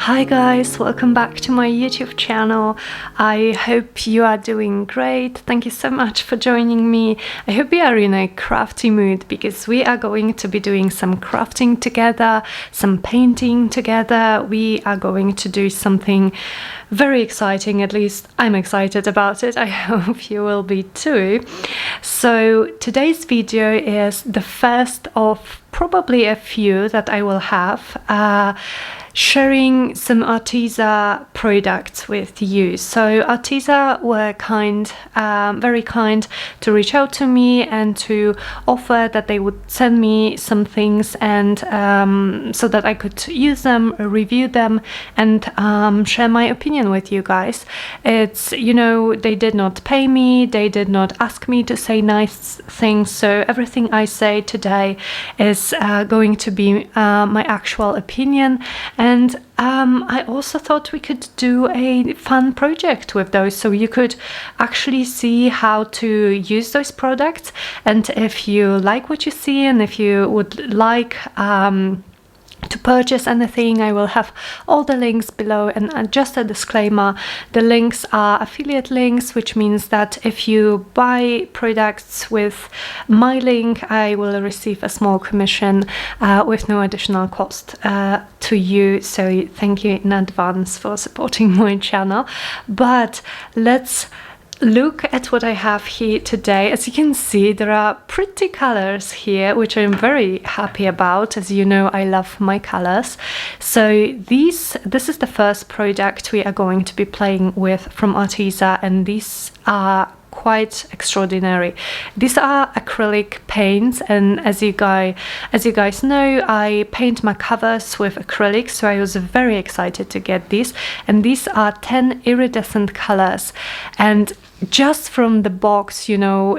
Hi guys, welcome back to my YouTube channel. I hope you are doing great. Thank you so much for joining me. I hope you are in a crafty mood because we are going to be doing some crafting together, some painting together. We are going to do something very exciting, at least I'm excited about it. I hope you will be too. So today's video is the first of probably a few that I will have sharing some Arteza products with you. So Arteza were very kind to reach out to me and to offer that they would send me some things and so that I could use them, review them, and share my opinion with you guys. It's, you know, they did not pay me, they did not ask me to say nice things, so everything I say today is going to be my actual opinion. And I also thought we could do a fun project with those, so you could actually see how to use those products, and if you like what you see and if you would like to purchase anything, I will have all the links below. And just a disclaimer, the links are affiliate links, which means that if you buy products with my link, I will receive a small commission with no additional cost to you. So thank you in advance for supporting my channel. But let's look at what I have here today. As you can see, there are pretty colors here, which I'm very happy about. As you know, I love my colors. So this is the first product we are going to be playing with from Arteza, and these are quite extraordinary. These are acrylic paints, and as you guys know, I paint my covers with acrylics, so I was very excited to get these. And these are 10 iridescent colors, and just from the box, you know,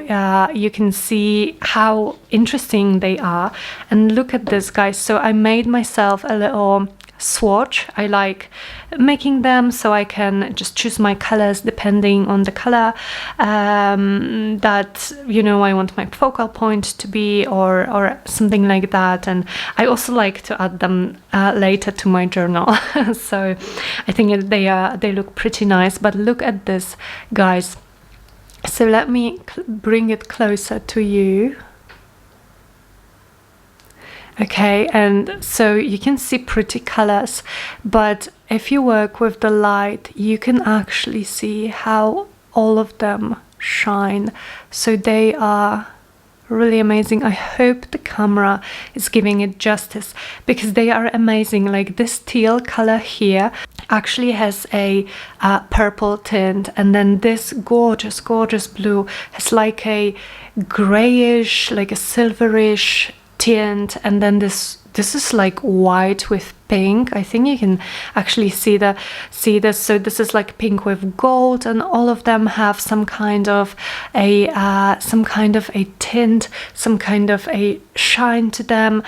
you can see how interesting they are. And look at this, guys. So I made myself a little swatch. I like making them so I can just choose my colors depending on the color that, you know, I want my focal point to be, or something like that. And I also like to add them later to my journal. So I think they look pretty nice. But look at this, guys. So let me bring it closer to you. Okay, and so you can see pretty colors, but if you work with the light, you can actually see how all of them shine. So they are really amazing. I hope the camera is giving it justice, because they are amazing. Like this teal color here actually has a purple tint, and then this gorgeous blue has like a grayish, like a silverish tint, and then this is like white with pink. I think you can actually see this. So this is like pink with gold, and all of them have some kind of a tint, some kind of a shine to them.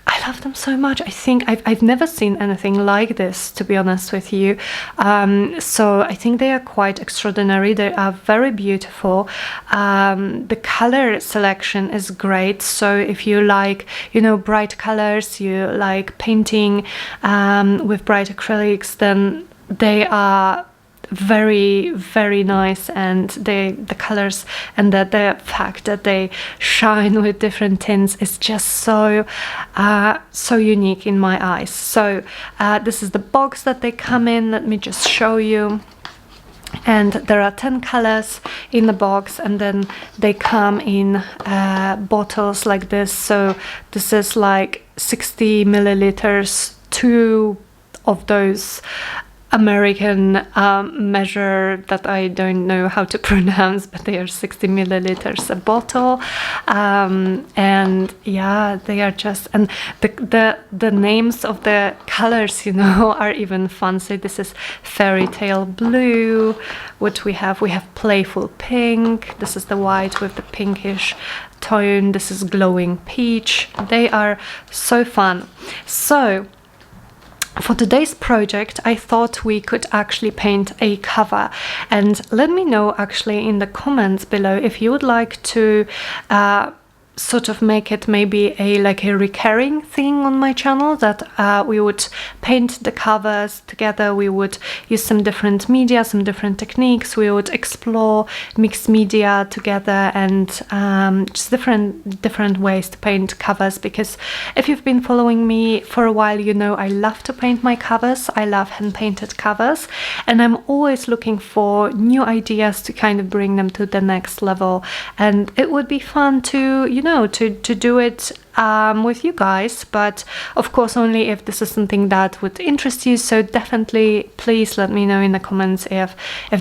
I love them so much. I think I've never seen anything like this, to be honest with you. So I think they are quite extraordinary. They are very beautiful. The color selection is great. So if you like, you know, bright colors, you like painting with bright acrylics, then they are very nice. And the colors and the fact that they shine with different tints is just so unique in my eyes. So this is the box that they come in. Let me just show you. And there are 10 colors in the box, and then they come in bottles like this. So this is like 60 milliliters, 2 of those American measure that I don't know how to pronounce, but they are 60 milliliters a bottle. And yeah, they are just, and the names of the colors, you know, are even fun. So this is fairy tale blue. What we have playful pink. This is the white with the pinkish tone. This is glowing peach. They are so fun. So for today's project, I thought we could actually paint a cover, and let me know actually in the comments below if you would like to sort of make it maybe like a recurring thing on my channel, that we would paint the covers together, we would use some different media, some different techniques, we would explore mixed media together, and just different ways to paint covers. Because if you've been following me for a while, you know I love to paint my covers. I love hand painted covers, and I'm always looking for new ideas to kind of bring them to the next level. And it would be fun to, you know, to do it with you guys, but of course only if this is something that would interest you. So definitely please let me know in the comments if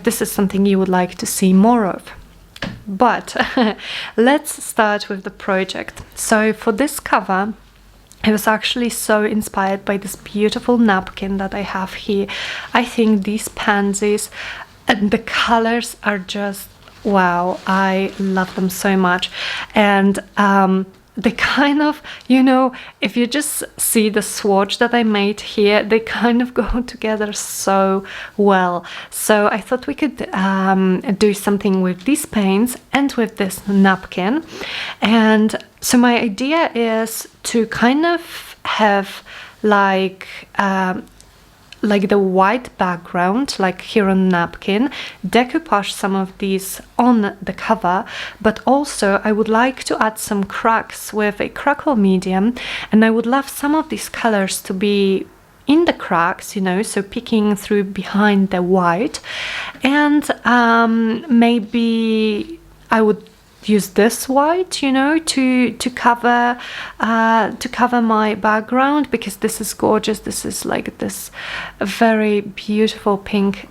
this is something you would like to see more of. But let's start with the project. So for this cover, I was actually so inspired by this beautiful napkin that I have here. I think these pansies and the colors are just wow, I love them so much. And they kind of, you know, if you just see the swatch that I made here, they kind of go together so well. So I thought we could do something with these paints and with this napkin. And so my idea is to kind of have like the white background, like here on napkin, decoupage some of these on the cover, but also I would like to add some cracks with a crackle medium, and I would love some of these colors to be in the cracks, you know, so peeking through behind the white. And maybe I would use this white, you know, to cover my background, because this is gorgeous. This is like this very beautiful pink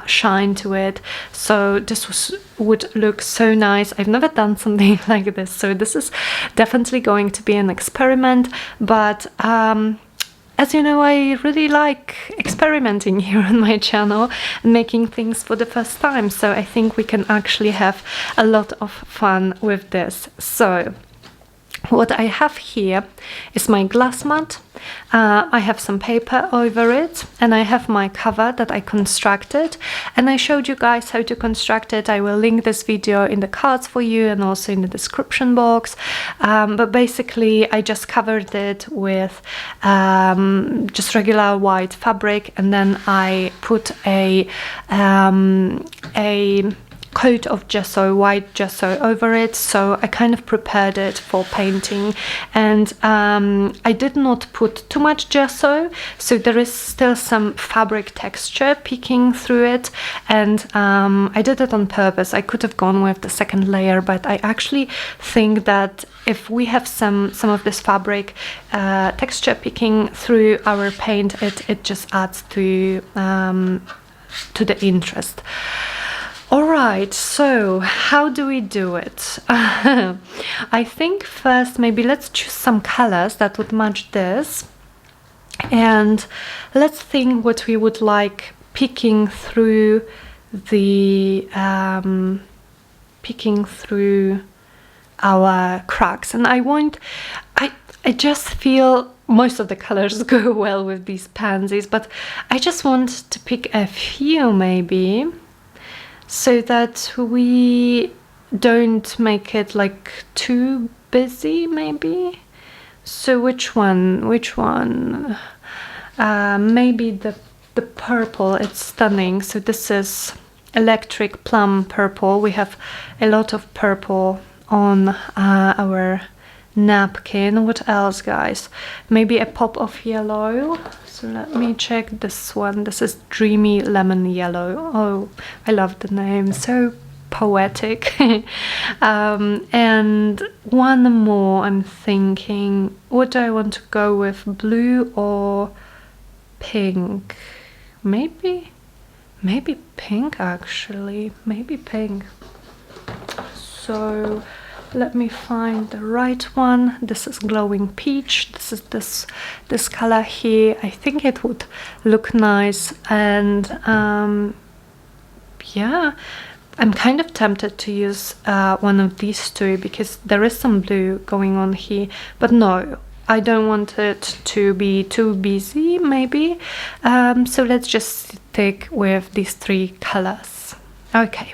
shine to it. So this would look so nice. I've never done something like this, so this is definitely going to be an experiment. But as you know, I really like experimenting here on my channel and making things for the first time, so I think we can actually have a lot of fun with this. So what I have here is my glass mat. I have some paper over it, and I have my cover that I constructed, and I showed you guys how to construct it. I will link this video in the cards for you and also in the description box. But basically I just covered it with just regular white fabric, and then I put a coat of gesso, white gesso over it. So I kind of prepared it for painting, and I did not put too much gesso, so there is still some fabric texture peeking through it. And I did it on purpose. I could have gone with the second layer, but I actually think that if we have some of this fabric texture peeking through our paint, it just adds to the interest. Alright, so how do we do it? I think first maybe let's choose some colors that would match this, and let's think what we would like peeking through the peeking through our cracks. And I just feel most of the colors go well with these pansies, but I just want to pick a few maybe, so that we don't make it like too busy maybe. So which one? Maybe the purple, it's stunning. So this is electric plum purple. We have a lot of purple on our napkin. What else, guys? Maybe a pop of yellow. So let me check this one. This is Dreamy Lemon Yellow. Oh, I love the name, so poetic. And one more, I'm thinking, what do I want to go with? Blue or pink? Maybe pink, actually. Maybe pink. So let me find the right one. This is Glowing Peach. This is this color here. I think it would look nice. And yeah, I'm kind of tempted to use one of these two, because there is some blue going on here, but no, I don't want it to be too busy maybe. So let's just stick with these three colors. Okay.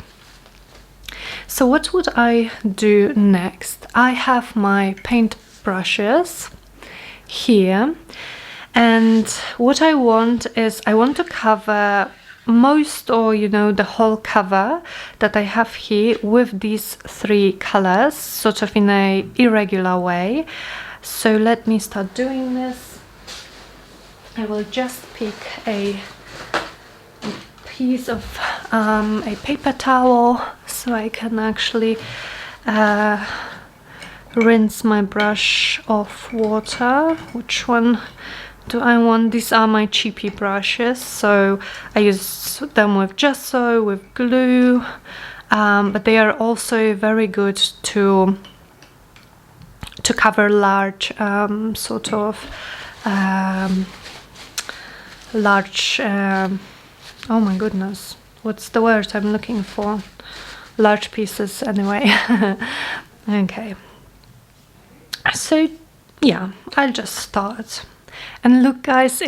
So what would I do next? I have my paint brushes here, and what I want is I want to cover most, or you know, the whole cover that I have here with these three colors, sort of in a irregular way. So let me start doing this. I will just pick a piece of a paper towel so I can actually rinse my brush off water. Which one do I want? These are my cheapy brushes, so I use them with gesso, with glue, but they are also very good to cover large sort of large oh my goodness, what's the word I'm looking for? Large pieces anyway. Okay, so yeah, I'll just start. And look guys,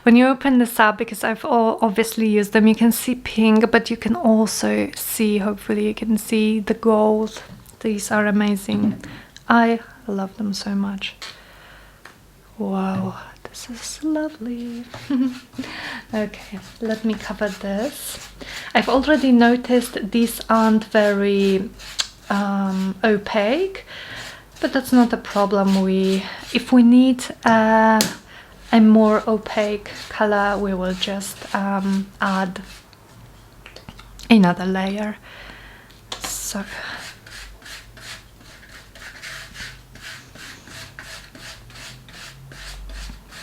when you open this up, because I've obviously used them, you can see pink, but you can also see, hopefully you can see the gold. These are amazing. I love them so much. Wow, this is lovely. Okay, let me cover this. I've already noticed these aren't very opaque, but that's not a problem. If we need a more opaque color, we will just add another layer.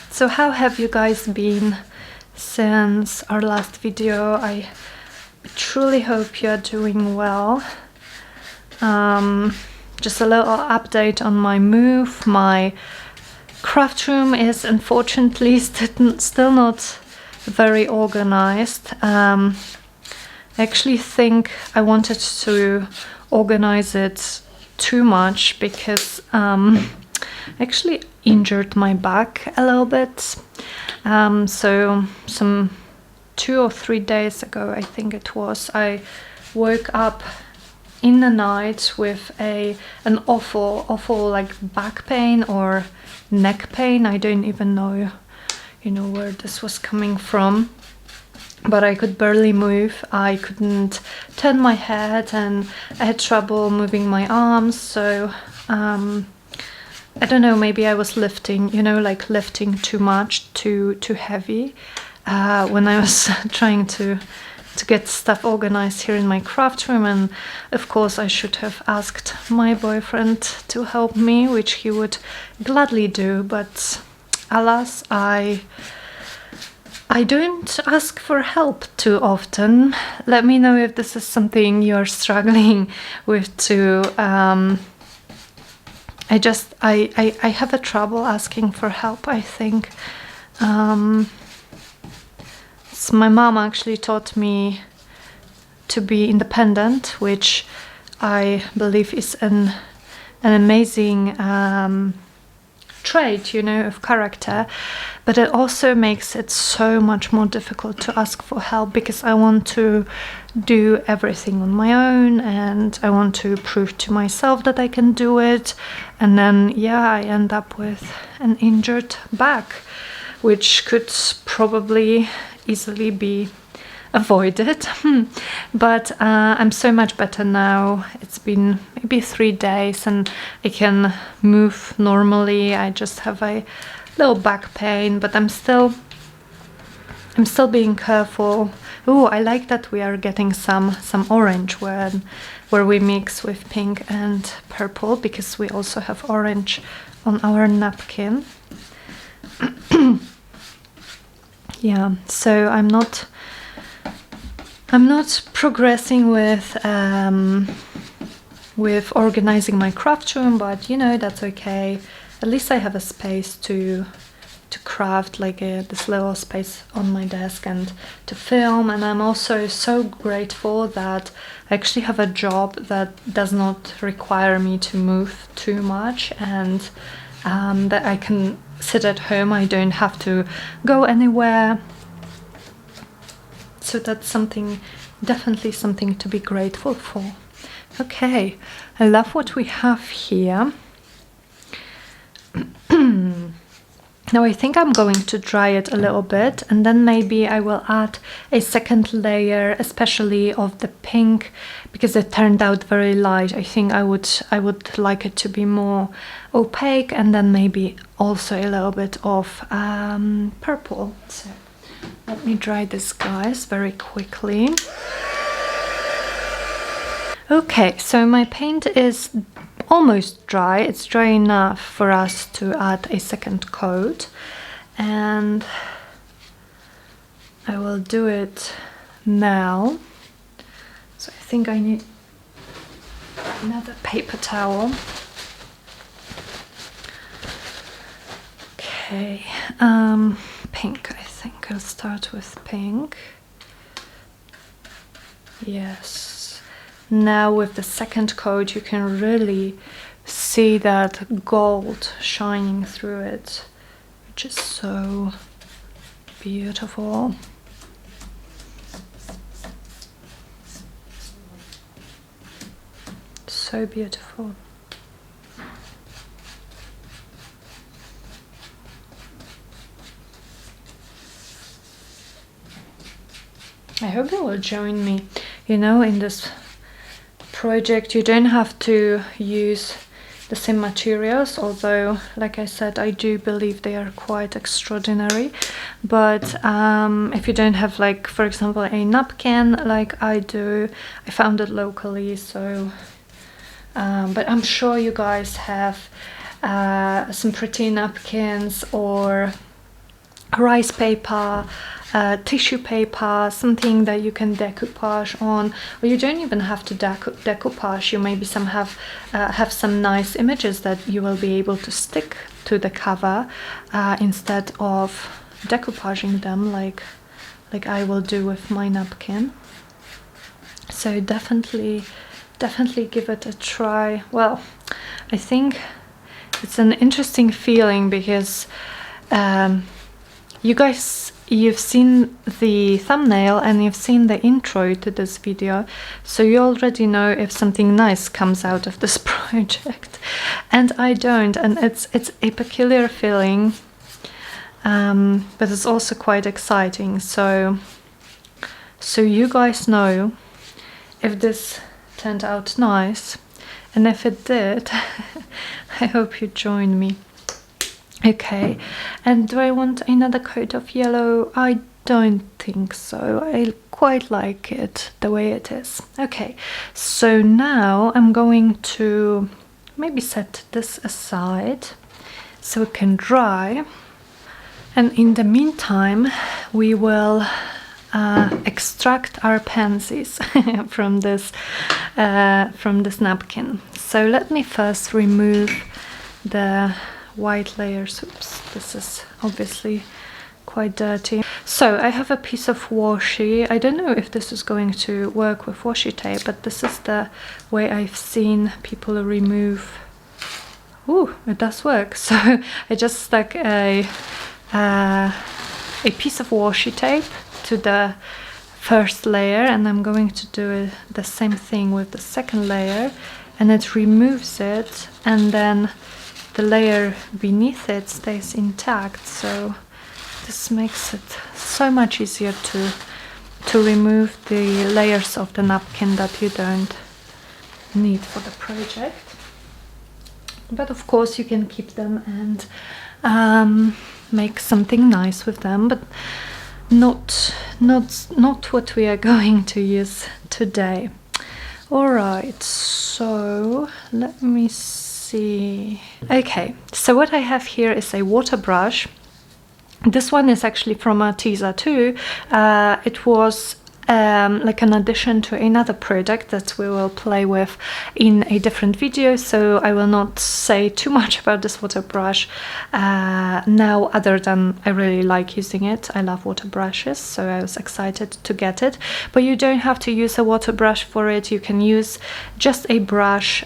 So how have you guys been since our last video? I truly hope you're doing well. Just a little update on my move. My craft room is unfortunately still not very organized. I actually think I wanted to organize it too much because I actually injured my back a little bit. So some 2 or 3 days ago, I think it was, I woke up in the night with an awful like back pain or neck pain. I don't even know, you know, where this was coming from, but I could barely move. I couldn't turn my head and I had trouble moving my arms. So I don't know, maybe I was lifting, you know, like lifting too much, too heavy when I was trying to get stuff organized here in my craft room. And of course I should have asked my boyfriend to help me, which he would gladly do, but alas, I don't ask for help too often. Let me know if this is something you're struggling with too. I have a trouble asking for help, I think. So my mom actually taught me to be independent, which I believe is an amazing trait, you know, of character, but it also makes it so much more difficult to ask for help because I want to do everything on my own and I want to prove to myself that I can do it, and then yeah, I end up with an injured back, which could probably easily be avoided. But I'm so much better now. It's been maybe 3 days and I can move normally. I just have a little back pain, but I'm still being careful. Oh, I like that we are getting some orange where we mix with pink and purple, because we also have orange on our napkin. Yeah, so I'm not progressing with organizing my craft room, but you know, that's okay. At least I have a space to craft, like this little space on my desk, and to film. And I'm also so grateful that I actually have a job that does not require me to move too much, and that I can sit at home. I don't have to go anywhere. So that's definitely something to be grateful for. Okay, I love what we have here. Now I think I'm going to dry it a little bit, and then maybe I will add a second layer, especially of the pink, because it turned out very light. I think I would like it to be more opaque, and then maybe also a little bit of purple. So let me dry this, guys, very quickly. Okay, so my paint is almost dry. It's dry enough for us to add a second coat, and I will do it now. So I think I need another paper towel. Okay, pink. I think I'll start with pink. Yes. Now with the second coat you can really see that gold shining through it, which is so beautiful. So beautiful. I hope you will join me, you know, in this project. You don't have to use the same materials, although like I said, I do believe they are quite extraordinary. But if you don't have, like, for example, a napkin like I do, I found it locally, so but I'm sure you guys have some pretty napkins or rice paper, tissue paper, something that you can decoupage on, or you don't even have to decoupage. You maybe have some nice images that you will be able to stick to the cover instead of decoupaging them like I will do with my napkin. So definitely give it a try. Well, I think it's an interesting feeling because you guys, you've seen the thumbnail and you've seen the intro to this video, so you already know if something nice comes out of this project, and I don't, and it's a peculiar feeling, but it's also quite exciting. So you guys know if this turned out nice, and if it did, I hope you join me. Okay, and do I want another coat of yellow? I don't think so. I quite like it the way it is. Okay, so now I'm going to maybe set this aside so it can dry, and in the meantime we will extract our pansies from this napkin. So let me first remove the white layers. Oops, this is obviously quite dirty. So I have a piece of washi. I don't know if this is going to work with washi tape, but this is the way I've seen people remove. Ooh, it does work. So I just stuck a piece of washi tape to the first layer, and I'm going to do the same thing with the second layer, and it removes it, and then the layer beneath it stays intact. So this makes it so much easier to remove the layers of the napkin that you don't need for the project. But of course you can keep them and make something nice with them, but not what we are going to use today. All right, so let me see. Okay, so what I have here is a water brush. This one is actually from Arteza too. It was like an addition to another product that we will play with in a different video, so I will not say too much about this water brush now, other than I really like using it. I love water brushes, so I was excited to get it. But you don't have to use a water brush for it. You can use just a brush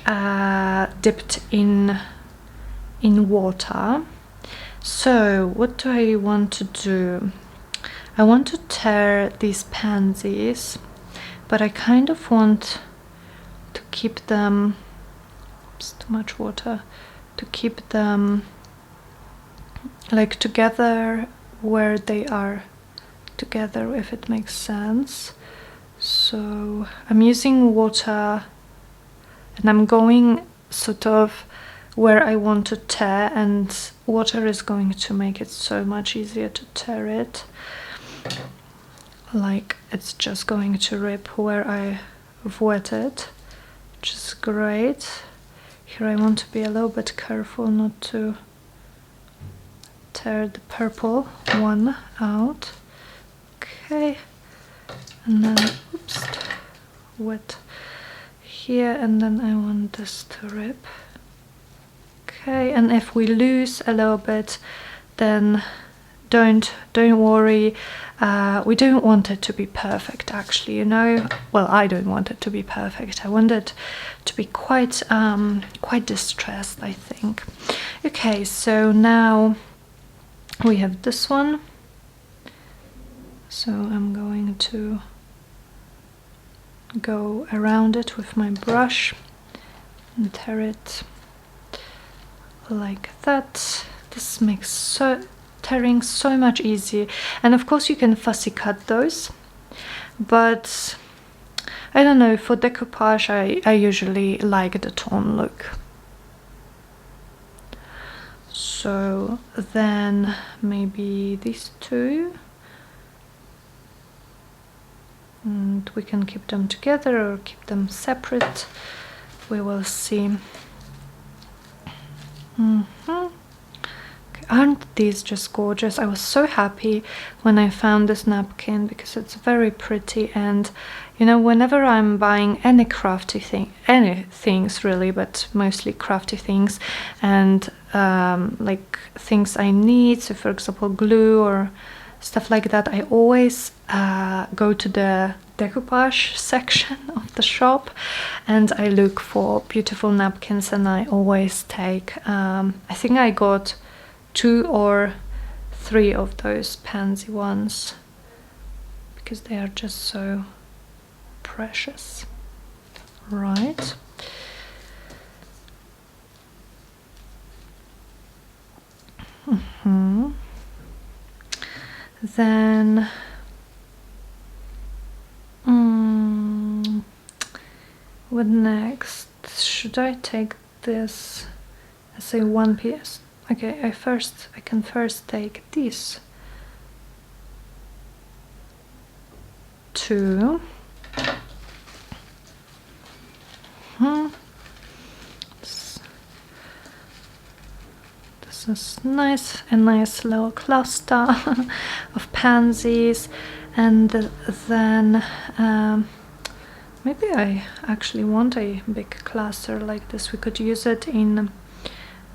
dipped in water. So what do I want to do? I want to tear these pansies, but I kind of want to keep them, it's too much water, to keep them like together where they are together, if it makes sense. So I'm using water and I'm going sort of where I want to tear, and water is going to make it so much easier to tear it. Like it's just going to rip where I've wetted, which is great. Here I want to be a little bit careful not to tear the purple one out. Okay, and then oops, wet here, and then I want this to rip. Okay, and if we lose a little bit, then don't worry. We don't want it to be perfect, actually, you know. Well, I don't want it to be perfect. I want it to be quite distressed, I think. Okay, so now we have this one. So I'm going to go around it with my brush and tear it like that. This makes tearing so much easier, and of course you can fussy cut those, but I don't know, for decoupage I usually like the torn look. So then maybe these two, and we can keep them together or keep them separate, we will see. Aren't these just gorgeous? I was so happy when I found this napkin because it's very pretty, and you know, whenever I'm buying any crafty thing, any things really, but mostly crafty things, and like things I need, so for example glue or stuff like that, I always go to the decoupage section of the shop and I look for beautiful napkins, and I always take I think I got 2 or 3 of those pansy ones because they are just so precious, right? Then what next? Should I take this as a one piece? Okay, I can first take these 2. This is nice, a nice little cluster of pansies, and then maybe I actually want a big cluster like this. We could use it in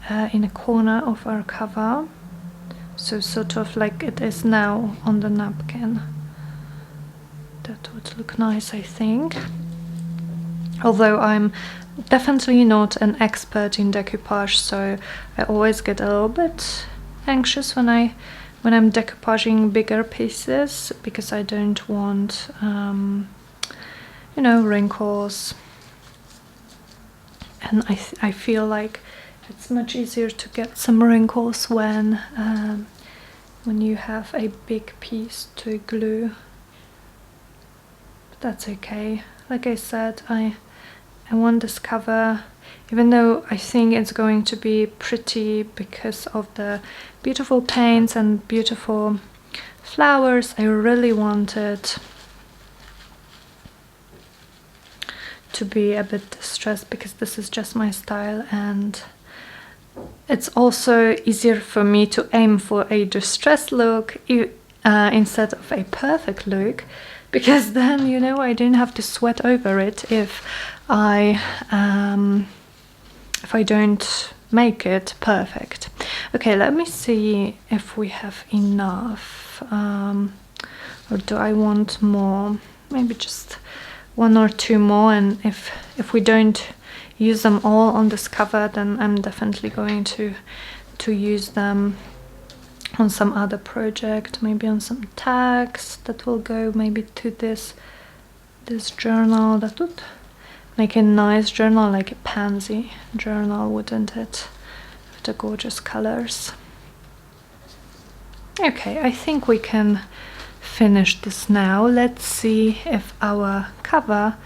a corner of our cover, so sort of like it is now on the napkin. That would look nice, I think. Although I'm definitely not an expert in decoupage, so I always get a little bit anxious when I'm decoupaging bigger pieces, because I don't want you know, wrinkles, and I feel like it's much easier to get some wrinkles when you have a big piece to glue. But that's okay. Like I said, I want this cover, even though I think it's going to be pretty because of the beautiful paints and beautiful flowers, I really want it to be a bit distressed because this is just my style, and it's also easier for me to aim for a distressed look instead of a perfect look, because then, you know, I don't have to sweat over it if I don't make it perfect. Okay, let me see if we have enough, or do I want more? Maybe just 1 or 2 more, and if we don't use them all on this cover, then I'm definitely going to use them on some other project, maybe on some tags that will go maybe to this journal. That would make a nice journal, like a pansy journal, wouldn't it? With the gorgeous colors. Okay, I think we can finish this now. Let's see if our cover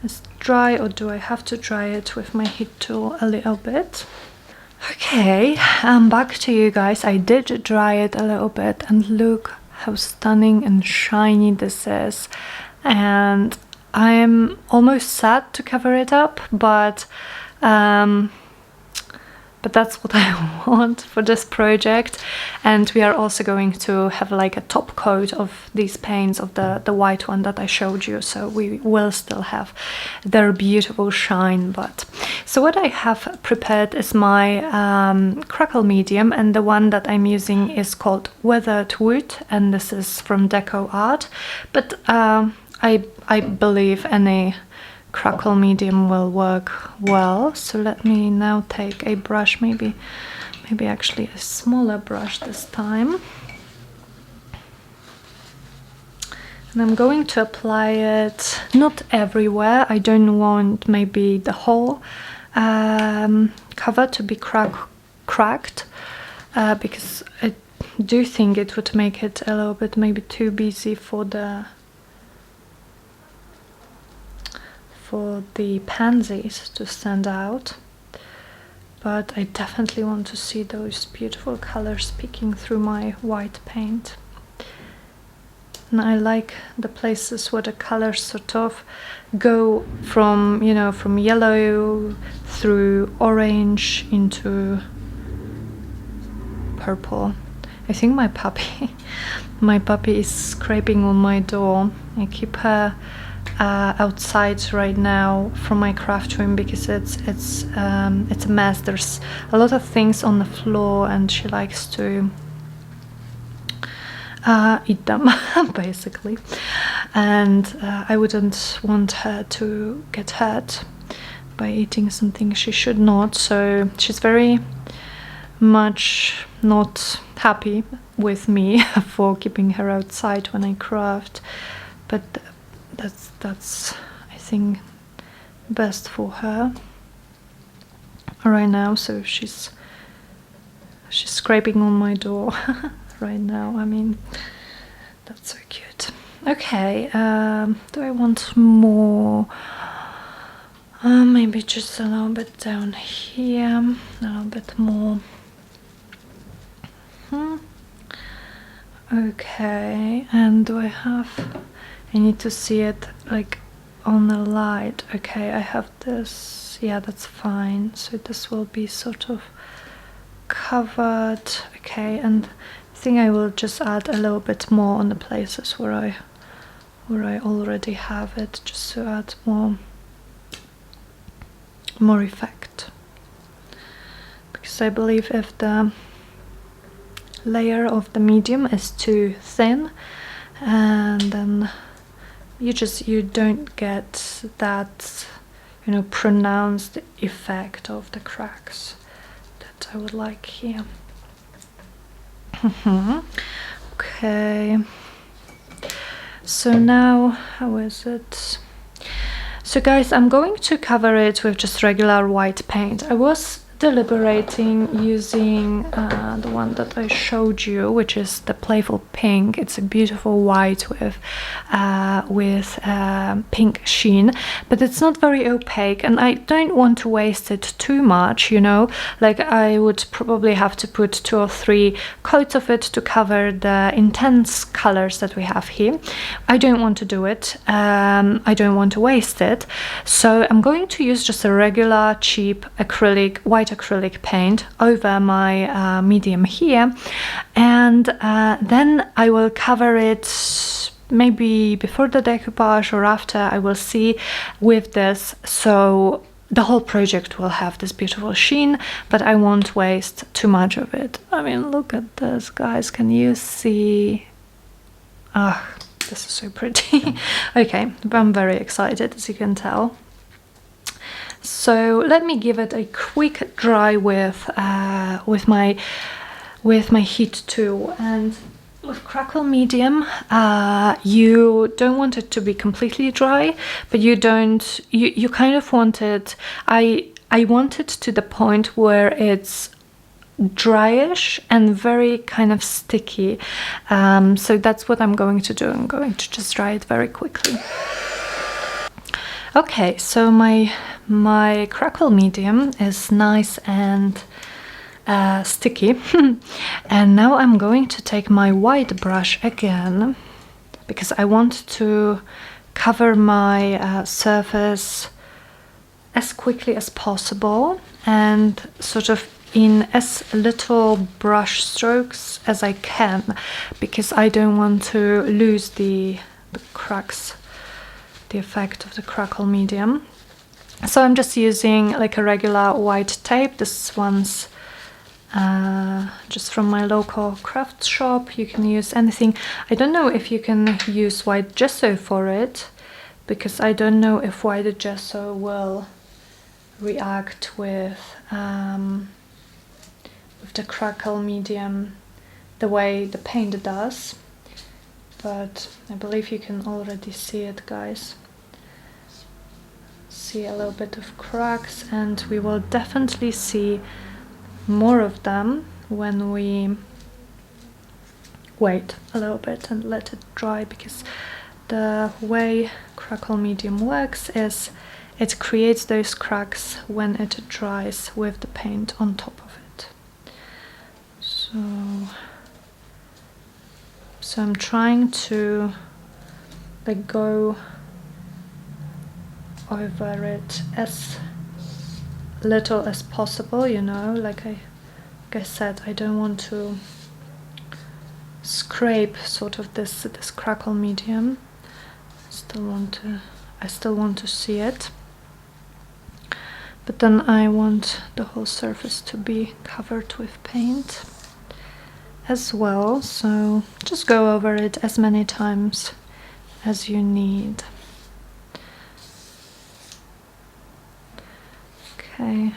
is dry, or do I have to dry it with my heat tool a little bit? Okay, back to you guys. I did dry it a little bit, and look how stunning and shiny this is. And I'm almost sad to cover it up, but that's what I want for this project. And we are also going to have like a top coat of these paints, of the white one that I showed you, so we will still have their beautiful shine. But so what I have prepared is my crackle medium, and the one that I'm using is called Weathered Wood, and this is from Deco Art. But I believe any crackle medium will work well. So let me now take a brush, maybe actually a smaller brush this time, and I'm going to apply it not everywhere. I don't want maybe the whole cover to be cracked, because I do think it would make it a little bit maybe too busy for the pansies to stand out. But I definitely want to see those beautiful colors peeking through my white paint. And I like the places where the colors sort of go from, you know, from yellow through orange into purple. I think my puppy is scraping on my door. I keep her outside right now from my craft room because it's a mess. There's a lot of things on the floor, and she likes to eat them basically, and I wouldn't want her to get hurt by eating something she should not. So she's very much not happy with me for keeping her outside when I craft, but that's I think best for her right now. So she's scraping on my door right now. I mean, that's so cute. Okay, do I want more? Maybe just a little bit down here, a little bit more. Okay, and do I need to see it like on the light. Okay, I have this. Yeah, that's fine. So this will be sort of covered. Okay, and I think I will just add a little bit more on the places where I already have it, just to add more effect. Because I believe if the layer of the medium is too thin, and then you don't get that, you know, pronounced effect of the cracks that I would like here. Okay, so now how is it? So guys, I'm going to cover it with just regular white paint. I was deliberating using the one that I showed you, which is the Playful Pink. It's a beautiful white with pink sheen, but it's not very opaque, and I don't want to waste it too much, you know. Like, I would probably have to put 2 or 3 coats of it to cover the intense colors that we have here. I don't want to do it. I don't want to waste it, so I'm going to use just a regular cheap acrylic, white acrylic paint over my medium here, and then I will cover it maybe before the decoupage or after, I will see, with this, so the whole project will have this beautiful sheen, but I won't waste too much of it. I mean, look at this, guys. Can you see? Ah, this is so pretty. Okay, I'm very excited, as you can tell. So let me give it a quick dry with my heat tool, and with crackle medium, you don't want it to be completely dry, but you kind of want it, I want it to the point where it's dryish and very kind of sticky. So that's what I'm going to do. I'm going to just dry it very quickly. Okay, so my crackle medium is nice and sticky. And now I'm going to take my white brush again, because I want to cover my surface as quickly as possible and sort of in as little brush strokes as I can, because I don't want to lose the cracks, the effect of the crackle medium. So I'm just using like a regular white tape. This one's just from my local craft shop. You can use anything. I don't know if you can use white gesso for it, because I don't know if white gesso will react with the crackle medium the way the paint does, but I believe you can already see it, guys. See a little bit of cracks, and we will definitely see more of them when we wait a little bit and let it dry, because the way crackle medium works is it creates those cracks when it dries with the paint on top of it. So I'm trying to like go over it as little as possible, you know, like I said, I don't want to scrape sort of this crackle medium. I still want to see it, but then I want the whole surface to be covered with paint as well, so just go over it as many times as you need. Okay.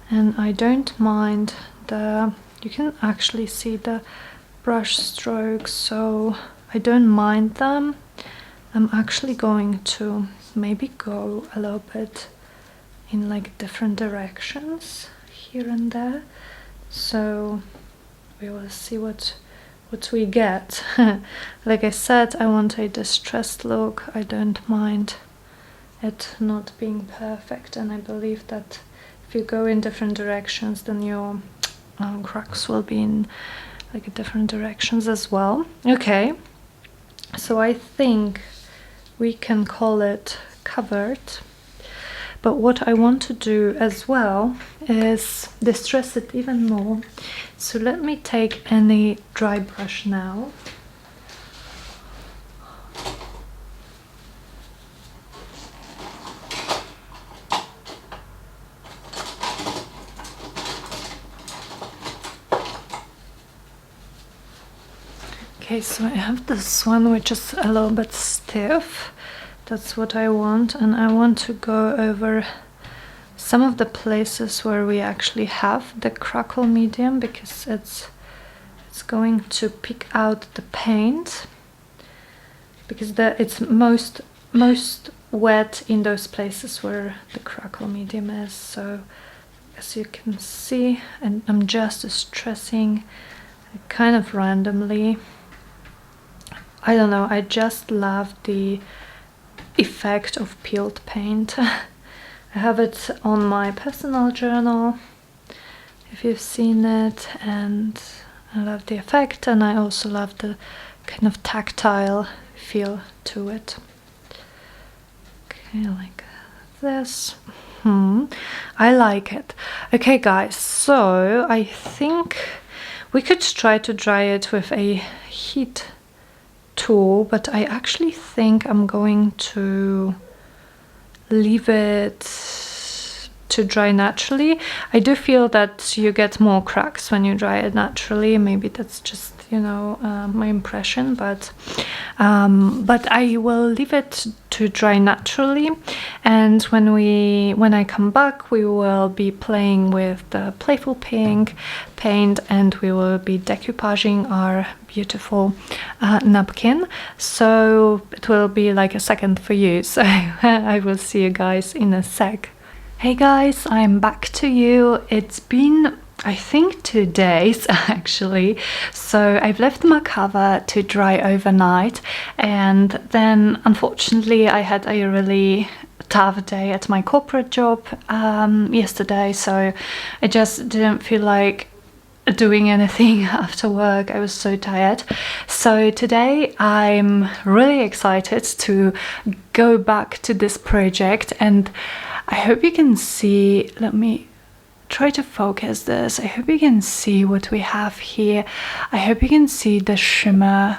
And I don't mind you can actually see the brush strokes, so I don't mind them. I'm actually going to maybe go a little bit in like different directions here and there, so we will see what we get. Like I said, I want a distressed look. I don't mind it not being perfect, and I believe that if you go in different directions, then your cracks will be in like different directions as well. Okay, so I think we can call it covered. But what I want to do as well is distress it even more. So let me take any dry brush now. Okay, so I have this one which is a little bit stiff. That's what I want, and I want to go over some of the places where we actually have the crackle medium, because it's going to pick out the paint, because it's most wet in those places where the crackle medium is. So as you can see, and I'm just distressing kind of randomly. I don't know, I just love the effect of peeled paint. I have it on my personal journal, if you've seen it, and I love the effect, and I also love the kind of tactile feel to it. Okay, like this. I like it. Okay guys, so I think we could try to dry it with a heat tool, but I actually think I'm going to leave it to dry naturally. I do feel that you get more cracks when you dry it naturally. Maybe that's just, you know, my impression, but I will leave it to dry naturally, and when I come back, we will be playing with the Playful Pink paint, and we will be decoupaging our beautiful napkin. So it will be like a second for you, so I will see you guys in a sec. Hey guys, I'm back to you. It's been, I think, 2 days actually. So I've left my cover to dry overnight, and then unfortunately I had a really tough day at my corporate job yesterday, so I just didn't feel like doing anything after work. I was so tired. So today I'm really excited to go back to this project, and I hope you can see, let me try to focus this. I hope you can see what we have here. I hope you can see the shimmer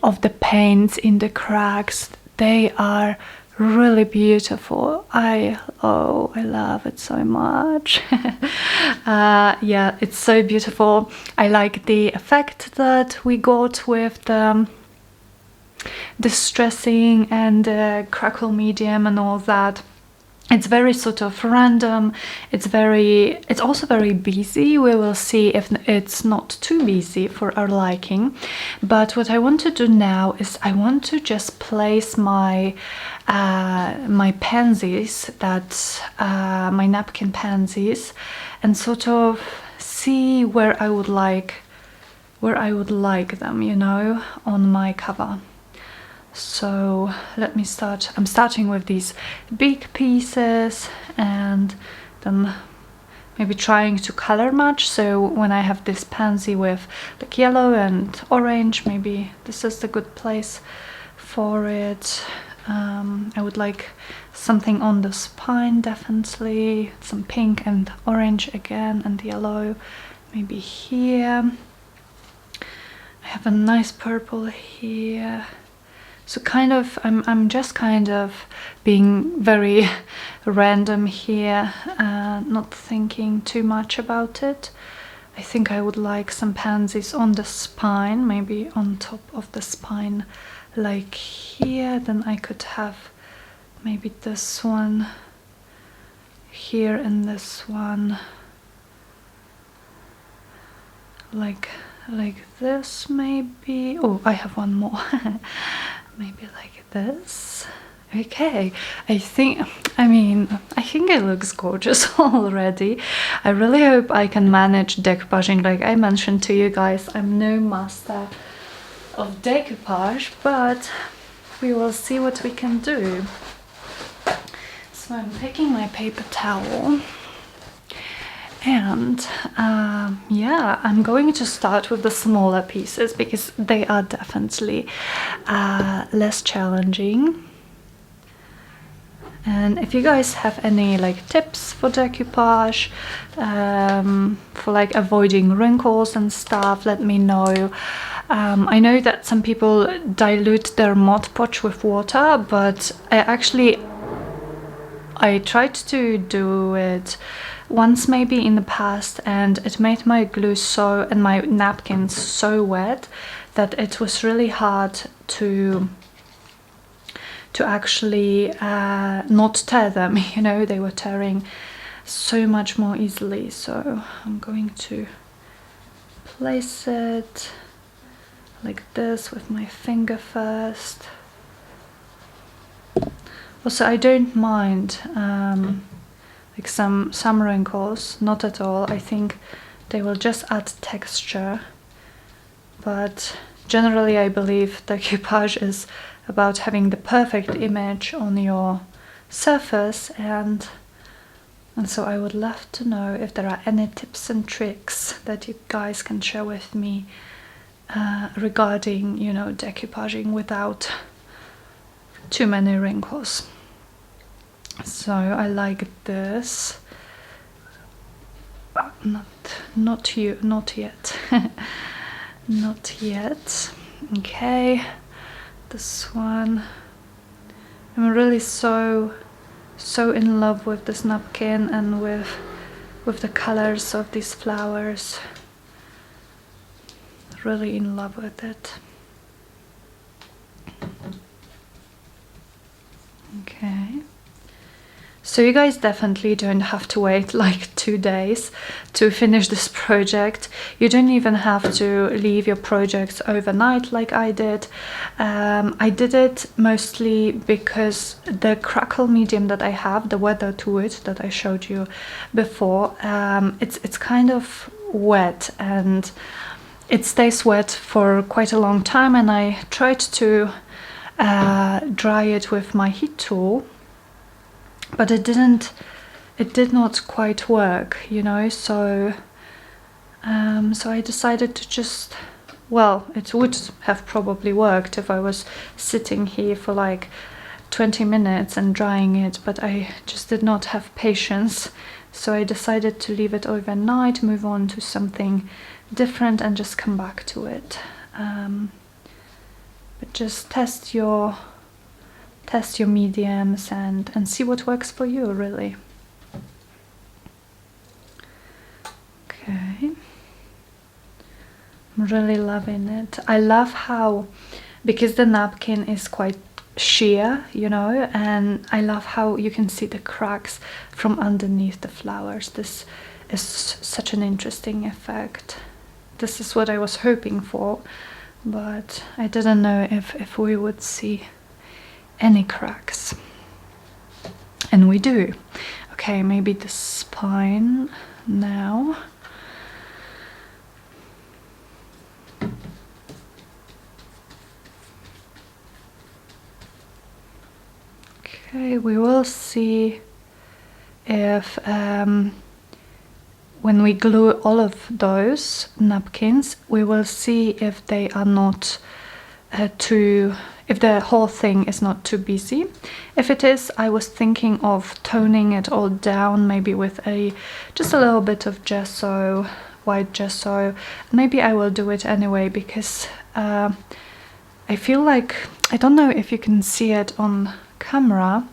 of the paints in the cracks. They are really beautiful. I love it so much. Yeah, it's so beautiful. I like the effect that we got with the distressing and the crackle medium and all that. It's very sort of random. It's also very busy. We will see if it's not too busy for our liking. But what I want to do now is I want to just place my my pansies, my napkin pansies, and sort of see where I would like them, you know, on my cover. So let me start. I'm starting with these big pieces, and then maybe trying to color match. So when I have this pansy with like yellow and orange, maybe this is the good place for it. I would like something on the spine, definitely some pink and orange again, and yellow maybe here. I have a nice purple here. So kind of, I'm just kind of being very random here, not thinking too much about it. I think I would like some pansies on the spine, maybe on top of the spine, like here. Then I could have maybe this one here and this one, like this maybe. Oh, I have one more. Maybe like this. Okay, I think it looks gorgeous already. I really hope I can manage decoupaging. Like I mentioned to you guys, I'm no master of decoupage, but we will see what we can do. So I'm taking my paper towel, and yeah, I'm going to start with the smaller pieces because they are definitely less challenging. And if you guys have any like tips for decoupage, for like avoiding wrinkles and stuff, let me know. I know that some people dilute their Mod Podge with water, but I tried to do it once maybe in the past, and it made my glue and my napkins so wet that it was really hard to actually not tear them, you know. They were tearing so much more easily. So I'm going to place it like this with my finger first. Also, I don't mind like some wrinkles, not at all. I think they will just add texture, but generally I believe decoupage is about having the perfect image on your surface, and so I would love to know if there are any tips and tricks that you guys can share with me regarding, you know, decoupaging without too many wrinkles. So I like this, but not yet. Not yet. Okay, this one. I'm really so so in love with this napkin and with the colors of these flowers. Really in love with it. Okay. So you guys definitely don't have to wait like 2 days to finish this project. You don't even have to leave your projects overnight like I did. I did it mostly because the crackle medium that I have, the weathered wood that I showed you before, it's kind of wet and it stays wet for quite a long time, and I tried to dry it with my heat tool, but it did not quite work, you know. So I decided to just, well, it would have probably worked if I was sitting here for like 20 minutes and drying it, but I just did not have patience. So I decided to leave it overnight, move on to something different and just come back to it. But just test your mediums and see what works for you, really. Okay. I'm really loving it. I love how, because the napkin is quite sheer, you know, and I love how you can see the cracks from underneath the flowers. This is such an interesting effect. This is what I was hoping for, but I didn't know if we would see any cracks. And we do. Okay, maybe the spine now. Okay, we will see if when we glue all of those napkins, we will see if they are not if the whole thing is not too busy. If it is, I was thinking of toning it all down, maybe with just a little bit of gesso, white gesso. Maybe I will do it anyway, because I feel like, I don't know if you can see it on camera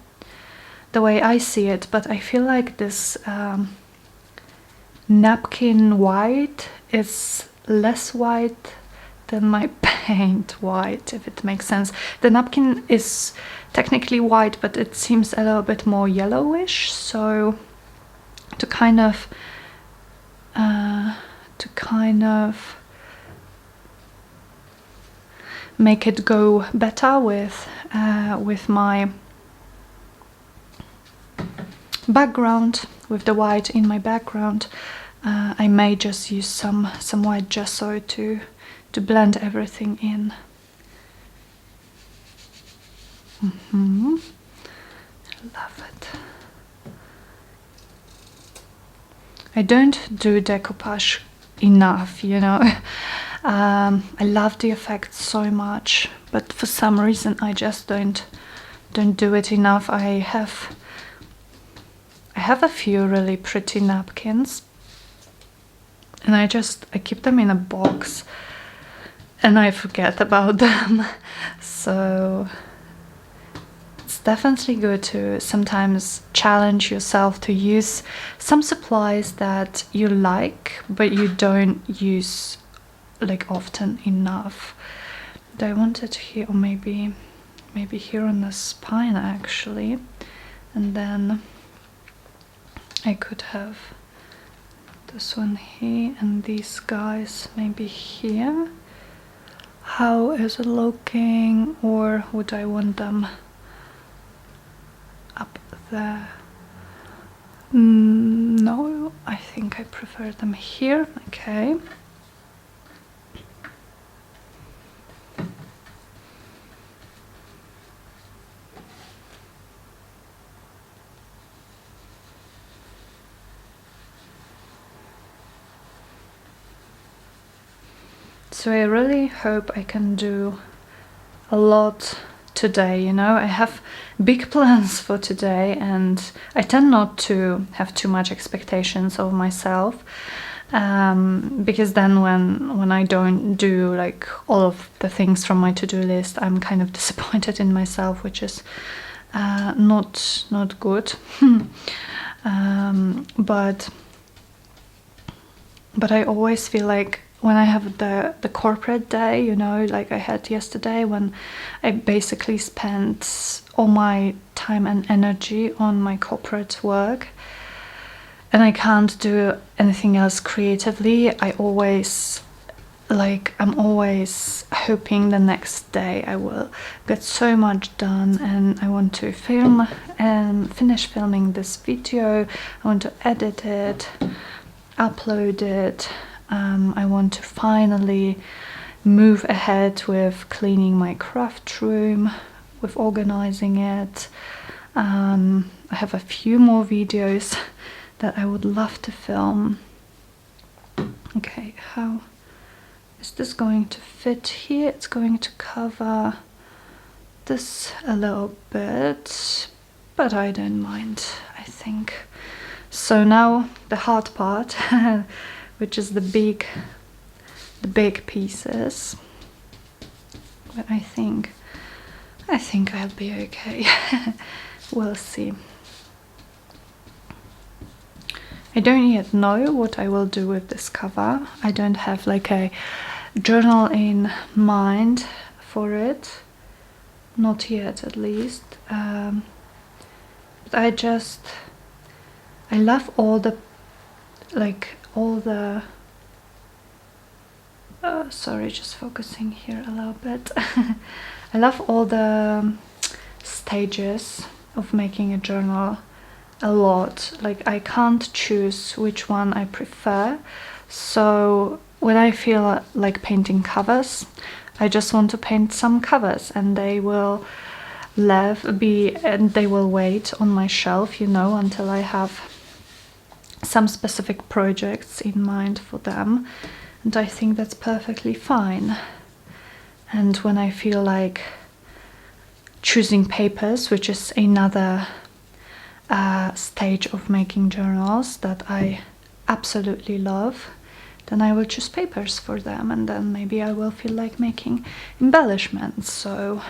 the way I see it, but I feel like this napkin white is less white than my paint white, if it makes sense. The napkin is technically white, but it seems a little bit more yellowish, so to kind of make it go better with my background, with the white in my background, I may just use some white gesso to blend everything in. Love it. I don't do decoupage enough, you know. I love the effect so much, but for some reason I just don't do it enough. I have a few really pretty napkins, and I keep them in a box and I forget about them. So it's definitely good to sometimes challenge yourself to use some supplies that you like but you don't use like often enough. I want it here, or maybe here on the spine actually, and then I could have this one here and these guys maybe here. How is it looking, or would I want them up there? No, I think I prefer them here. Okay. So I really hope I can do a lot today, you know. I have big plans for today, and I tend not to have too much expectations of myself, because then when I don't do like all of the things from my to-do list, I'm kind of disappointed in myself, which is not good. But I always feel like when I have the corporate day, you know, like I had yesterday, when I basically spent all my time and energy on my corporate work and I can't do anything else creatively, I'm always hoping the next day I will get so much done, and I want to film and finish filming this video. I want to edit it, upload it. I want to finally move ahead with cleaning my craft room, with organizing it. I have a few more videos that I would love to film. Okay, how is this going to fit here? It's going to cover this a little bit, but I don't mind, I think. So now the hard part, which is the big pieces. But I think I'll be okay. We'll see. I don't yet know what I will do with this cover. I don't have like a journal in mind for it, not yet at least. But I love all the sorry, just focusing here a little bit. I love all the stages of making a journal a lot. Like, I can't choose which one I prefer. So when I feel like painting covers, I just want to paint some covers, and they will wait on my shelf, you know, until I have some specific projects in mind for them. And I think that's perfectly fine. And when I feel like choosing papers, which is another stage of making journals that I absolutely love, then I will choose papers for them, and then maybe I will feel like making embellishments. So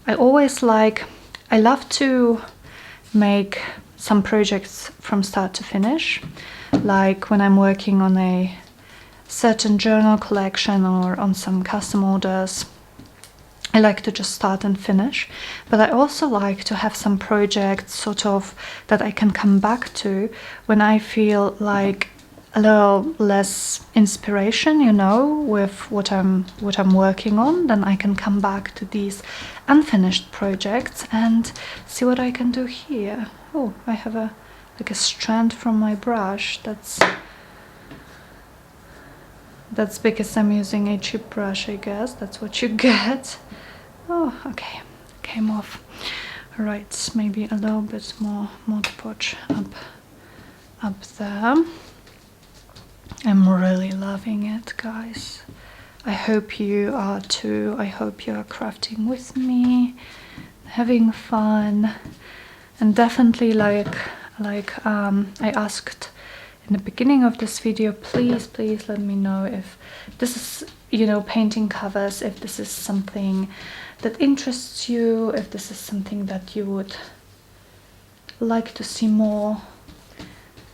I love to make some projects from start to finish, like when I'm working on a certain journal collection or on some custom orders. I like to just start and finish, but I also like to have some projects sort of that I can come back to when I feel like a little less inspiration, you know, with what I'm working on. Then I can come back to these unfinished projects and see what I can do here. Oh, I have a strand from my brush. That's because I'm using a cheap brush, I guess. That's what you get. Oh, okay, came off. Right, maybe a little bit more Mod Podge up there. I'm really loving it, guys. I hope you are too. I hope you are crafting with me, having fun, and definitely like I asked in the beginning of this video, please let me know if this is, you know, painting covers, if this is something that interests you, if this is something that you would like to see more,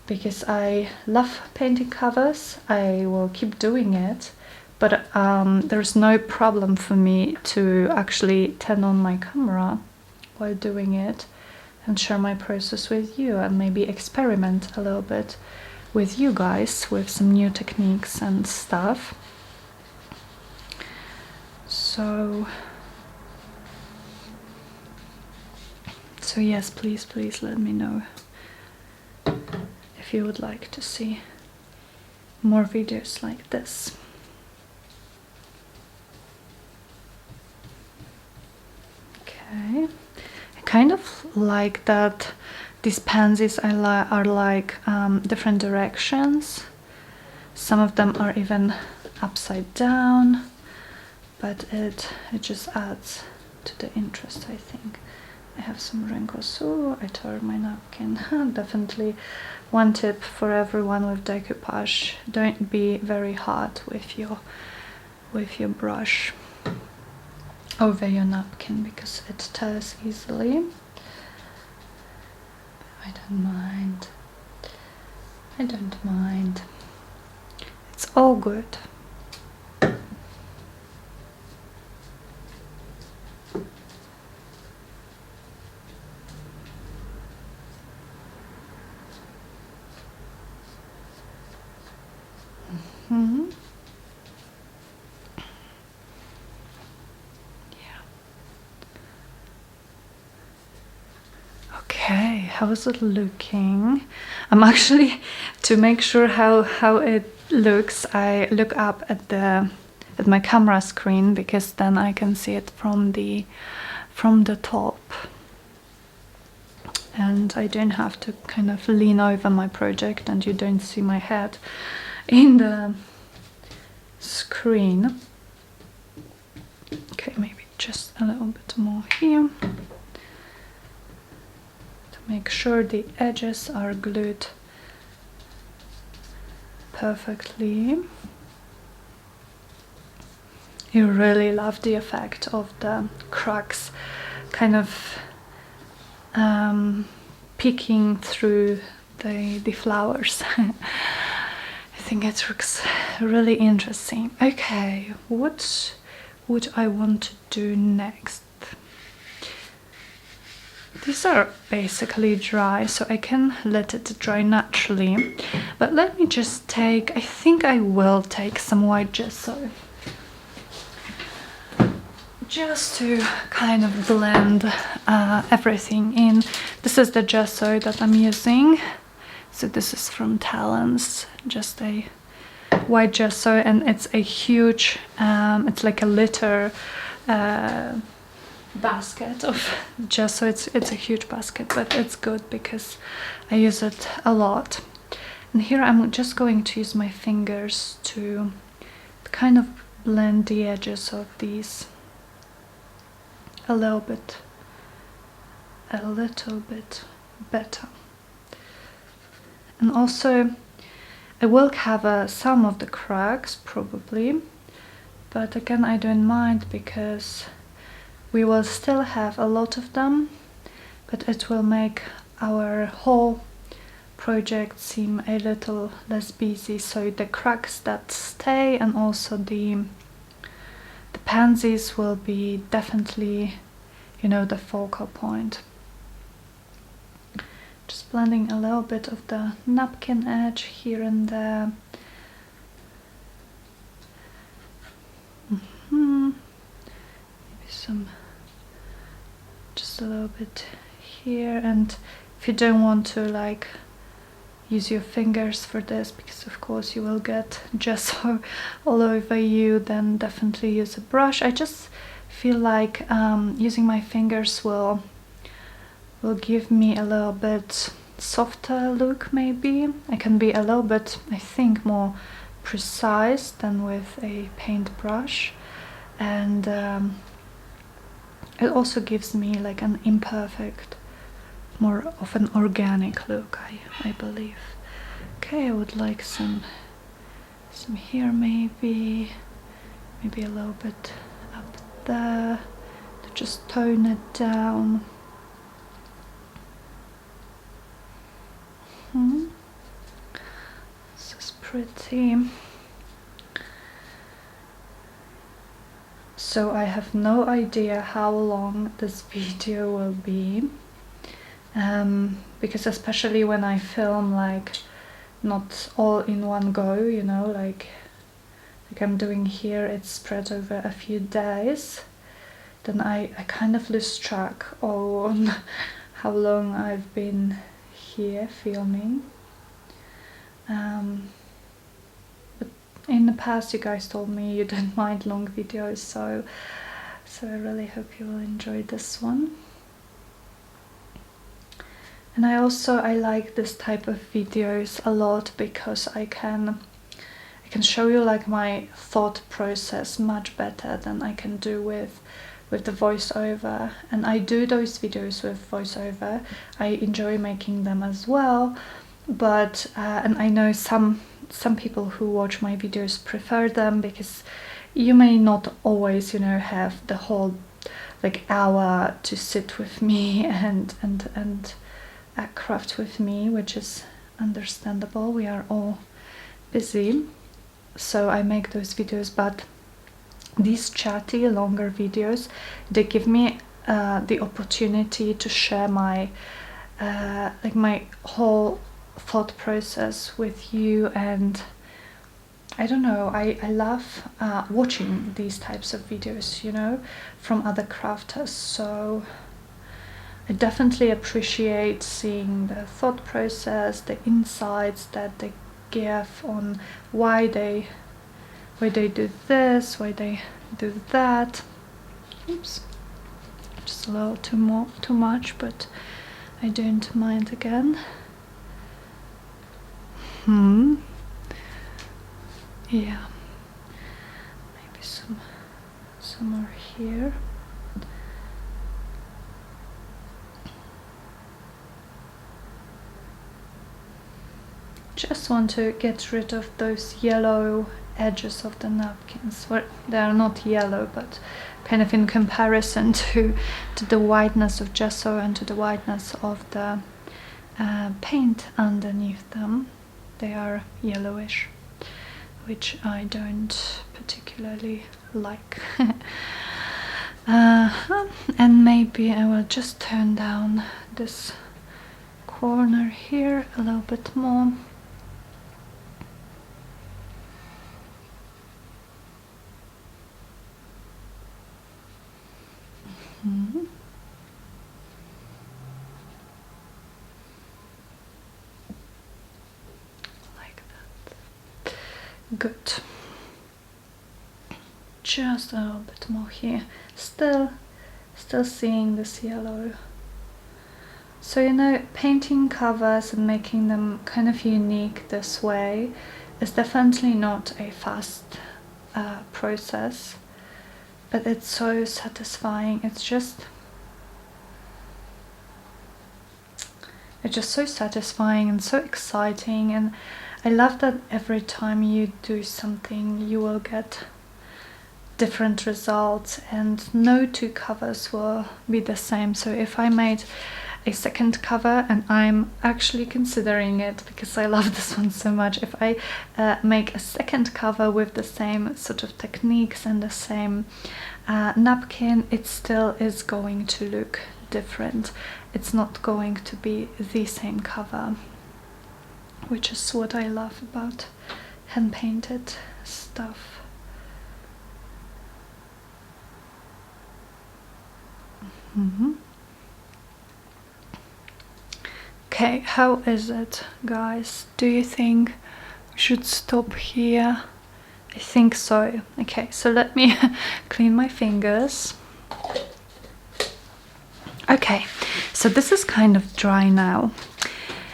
because I love painting covers. I will keep doing it, but there's no problem for me to actually turn on my camera while doing it and share my process with you, and maybe experiment a little bit with you guys with some new techniques and stuff. So yes, please let me know if you would like to see more videos like this. Okay, I kind of like that these pansies are like different directions. Some of them are even upside down, but it just adds to the interest, I think. I have some wrinkles. Oh, I tore my napkin. Definitely one tip for everyone with decoupage: don't be very hard with your brush. over your napkin because it tears easily. I don't mind. I don't mind. It's all good. Mm-hmm. Yeah. Okay, how's it looking? I'm actually, to make sure how it looks, I look up at my camera screen because then I can see it from the top, and I don't have to kind of lean over my project and you don't see my head in the screen. Okay, maybe just a little bit more here to make sure the edges are glued perfectly. You really love the effect of the cracks kind of peeking through the flowers. I think it looks really interesting. Okay, what would I want to do next? These are basically dry, so I can let it dry naturally. But let me just take, I think I will take some white gesso, just to kind of blend everything in. This is the gesso that I'm using. So this is from Talents, just a white gesso, and it's a huge, it's like a liter basket of gesso. It's a huge basket, but it's good because I use it a lot. And here I'm just going to use my fingers to kind of blend the edges of these a little bit better. And also I will cover some of the cracks probably, but again I don't mind because we will still have a lot of them, but it will make our whole project seem a little less busy. So the cracks that stay and also the pansies will be definitely, you know, the focal point. Just blending a little bit of the napkin edge here and there. Maybe some, just a little bit here. And if you don't want to like use your fingers for this, because of course you will get gesso all over you, then definitely use a brush. I just feel like using my fingers will give me a little bit softer look. Maybe I can be a little bit, I think, more precise than with a paintbrush, and it also gives me like an imperfect, more of an organic look, I believe. Okay, I would like some here, maybe a little bit up there to just tone it down. This is pretty. So I have no idea how long this video will be, because especially when I film like not all in one go, you know, like I'm doing here, it's spread over a few days, then I kind of lose track on how long I've been here filming. But in the past you guys told me you don't mind long videos, so I really hope you will enjoy this one. And I like this type of videos a lot because I can show you like my thought process much better than I can do with the voiceover. And I do those videos with voiceover. I enjoy making them as well, but and I know some people who watch my videos prefer them because you may not always, you know, have the whole like hour to sit with me and craft with me, which is understandable. We are all busy, so I make those videos. But these chatty, longer videos, they give me the opportunity to share my like my whole thought process with you. And I don't know, I love watching these types of videos, you know, from other crafters. So I definitely appreciate seeing the thought process, the insights that they give on why they do this, why they do that. Oops, just a little too much, but I don't mind again. Yeah, maybe some more here. Just want to get rid of those yellow edges of the napkins. Well, they are not yellow, but kind of in comparison to the whiteness of gesso and to the whiteness of the paint underneath them, they are yellowish, which I don't particularly like. And maybe I will just turn down this corner here a little bit more. Like that. Good. Just a little bit more here. Still seeing this yellow. So, you know, painting covers and making them kind of unique this way is definitely not a fast process, but it's so satisfying. It's just so satisfying and so exciting, and I love that every time you do something you will get different results, and no two covers will be the same. So if I made a second cover, and I'm actually considering it because I love this one so much, if I make a second cover with the same sort of techniques and the same napkin, it still is going to look different. It's not going to be the same cover, which is what I love about hand painted stuff. Okay, how is it, guys? Do you think we should stop here? I think so. Okay, so let me clean my fingers. Okay, so this is kind of dry now,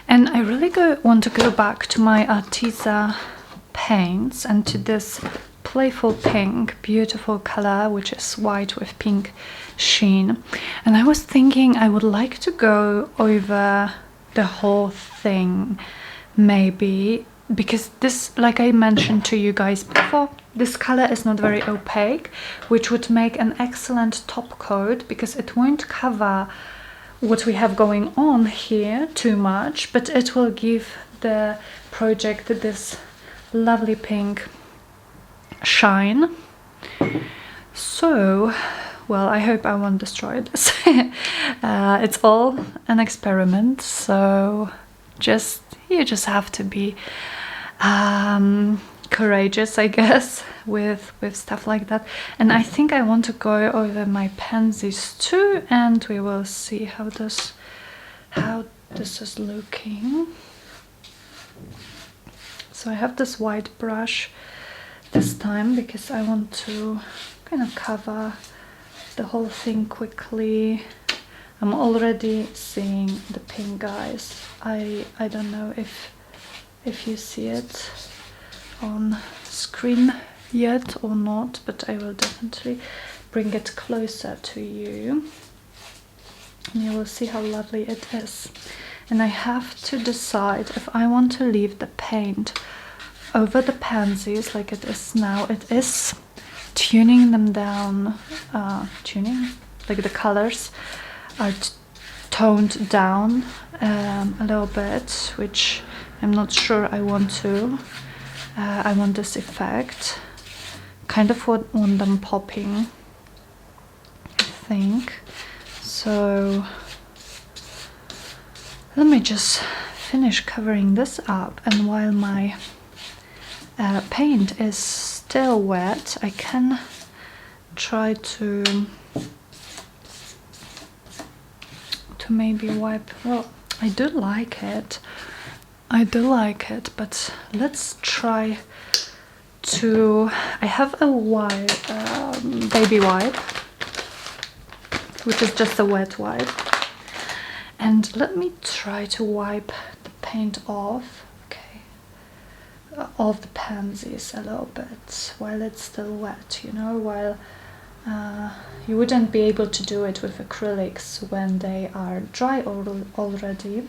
and I really want to go back to my Arteza paints and to this playful pink, beautiful color, which is white with pink sheen. And I was thinking I would like to go over the whole thing, maybe, because this, like I mentioned to you guys before, this color is not very opaque, which would make an excellent top coat because it won't cover what we have going on here too much, but it will give the project this lovely pink shine. So, well, I hope I won't destroy this. It's all an experiment, so you just have to be courageous, I guess, with stuff like that. And I think I want to go over my pansies too, and we will see how this is looking. So I have this white brush this time because I want to kind of cover the whole thing quickly. I'm already seeing the pink, guys. I don't know if you see it on screen yet or not, but I will definitely bring it closer to you and you will see how lovely it is. And I have to decide if I want to leave the paint over the pansies like it is now. It is tuning them down, like the colors are toned down a little bit, which I'm not sure I want to. I want this effect. Kind of want them popping, I think. So let me just finish covering this up, and while my paint is still wet, I can try to maybe wipe. Well, I do like it, but let's try to. I have a wipe, baby wipe, which is just a wet wipe, and let me try to wipe the paint off, of the pansies a little bit while it's still wet, you know, while you wouldn't be able to do it with acrylics when they are dry already,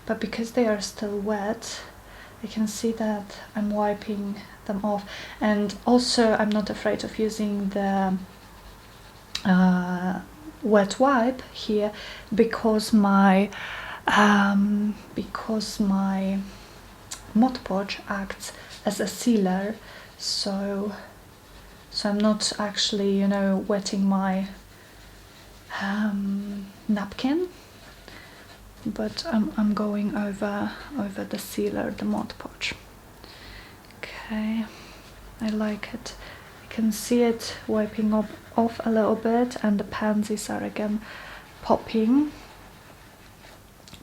but because they are still wet, I can see that I'm wiping them off. And also I'm not afraid of using the wet wipe here because my Mod Podge acts as a sealer, so I'm not actually, you know, wetting my napkin, but I'm going over the sealer, the Mod Podge. Okay, I like it. I can see it wiping off a little bit, and the pansies are again popping,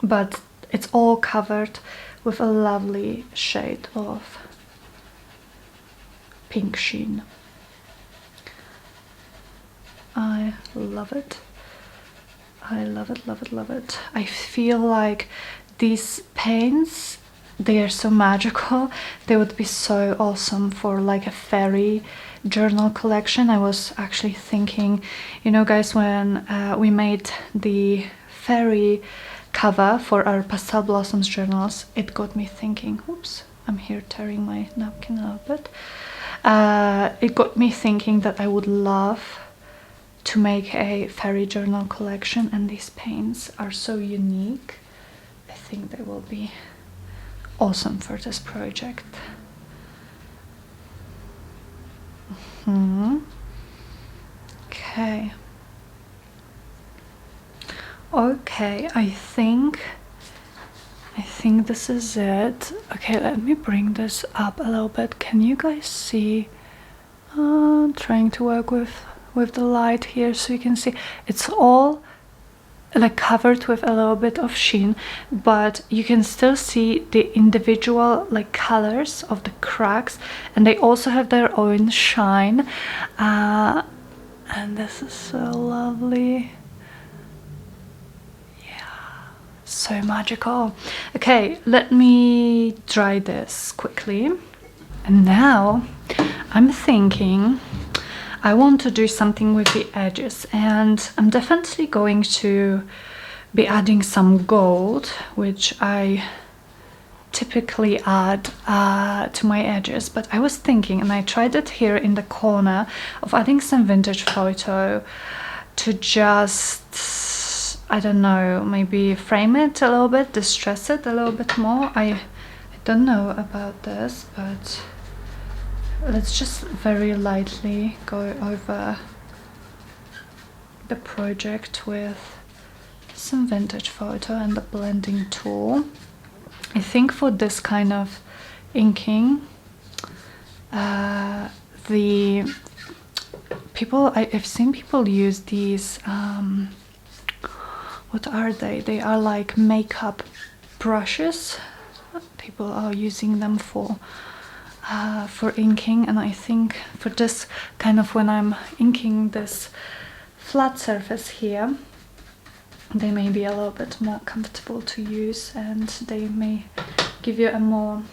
but it's all covered with a lovely shade of pink sheen. I love it. I love it, love it, love it. I feel like these paints, they are so magical. They would be so awesome for like a fairy journal collection. I was actually thinking, you know guys, when we made the fairy cover for our Pastel Blossoms journals, it got me thinking, oops, I'm here tearing my napkin a little bit. It got me thinking that I would love to make a fairy journal collection, and these paints are so unique. I think they will be awesome for this project. Okay. Okay, I think this is it. Okay, let me bring this up a little bit. Can you guys see? Trying to work with the light here so you can see it's all like covered with a little bit of sheen, but you can still see the individual like colors of the cracks, and they also have their own shine, and this is so lovely. So magical. Okay, let me dry this quickly. And now I'm thinking I want to do something with the edges, and I'm definitely going to be adding some gold, which I typically add to my edges. But I was thinking, and I tried it here in the corner, of adding some vintage photo to just, I don't know, maybe frame it a little bit, distress it a little bit more. I don't know about this, but let's just very lightly go over the project with some vintage photo and the blending tool. I think for this kind of inking, I've seen people use these, what are they? They are like makeup brushes. People are using them for inking, and I think for this kind of, when I'm inking this flat surface here, they may be a little bit more comfortable to use, and they may give you a more,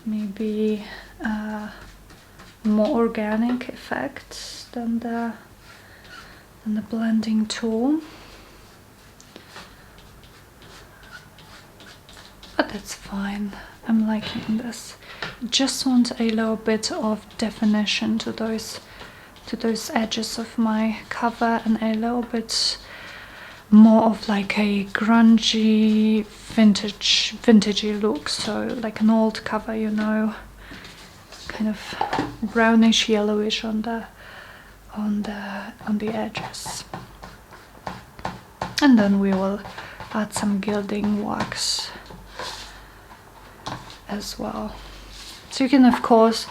maybe more organic effect than the blending tool. But that's fine. I'm liking this. just want a little bit of definition to those edges of my cover, and a little bit more of like a grungy vintagey look, so like an old cover, you know, kind of brownish yellowish on the edges. And then we will add some gilding wax as well. So you can of course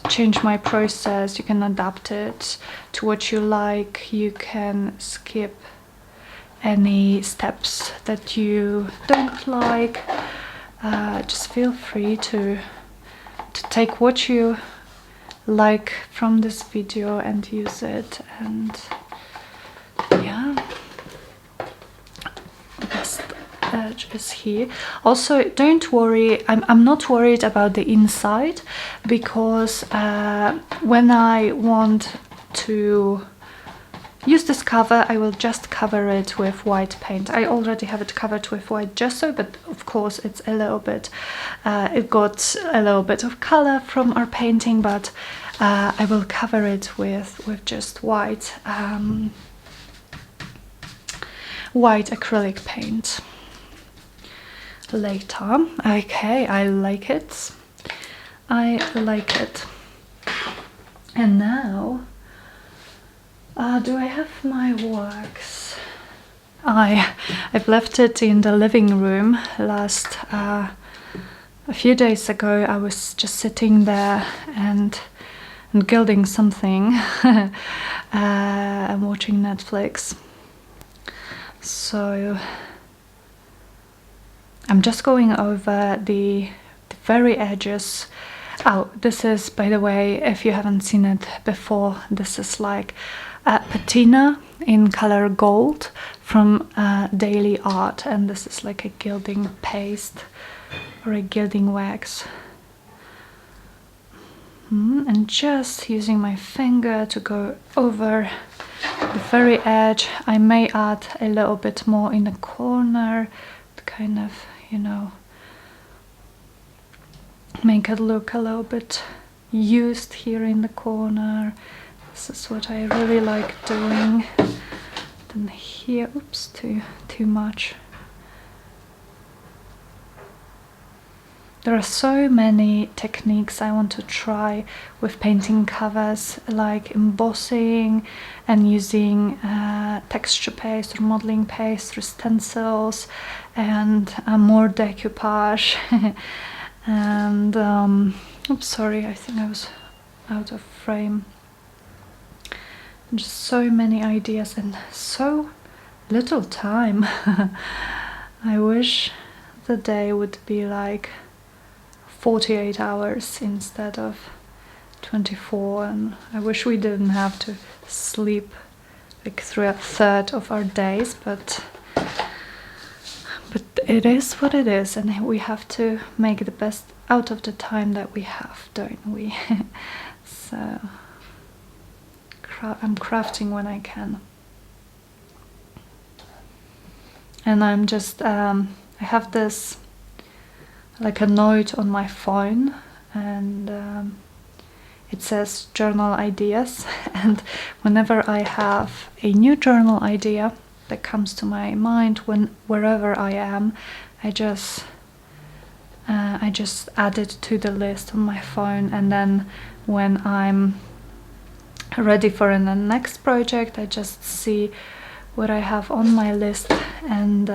change my process, you can adapt it to what you like, you can skip any steps that you don't like. Just feel free to take what you like from this video and use it. And yeah, best edge is here. Also, don't worry, I'm not worried about the inside, because when I want to use this cover, I will just cover it with white paint. I already have it covered with white gesso, but of course it's a little bit, it got a little bit of color from our painting, but I will cover it with just white white acrylic paint later. Okay, I like it. I like it. And now, do I have my wax? I've left it in the living room. A few days ago I was just sitting there and gilding something. I'm watching Netflix, so I'm just going over the very edges. Oh, this is, by the way, if you haven't seen it before, this is like patina in color gold from Daily Art, and this is like a gilding paste or a gilding wax. And just using my finger to go over the very edge. I may add a little bit more in the corner to kind of, you know, make it look a little bit used here in the corner. This is what I really like doing. Then here, oops, too much. There are so many techniques I want to try with painting covers, like embossing and using texture paste or modeling paste through stencils, and more decoupage. And oops, sorry, I think I was out of frame. Just so many ideas and so little time. I wish the day would be like 48 hours instead of 24, and I wish we didn't have to sleep like through a third of our days, but it is what it is, and we have to make the best out of the time that we have, don't we? So I'm crafting when I can. And I'm just I have this like a note on my phone, and it says journal ideas, and whenever I have a new journal idea that comes to my mind, wherever I am, I just add it to the list on my phone, and then when I'm ready for the next project, I just see what I have on my list, and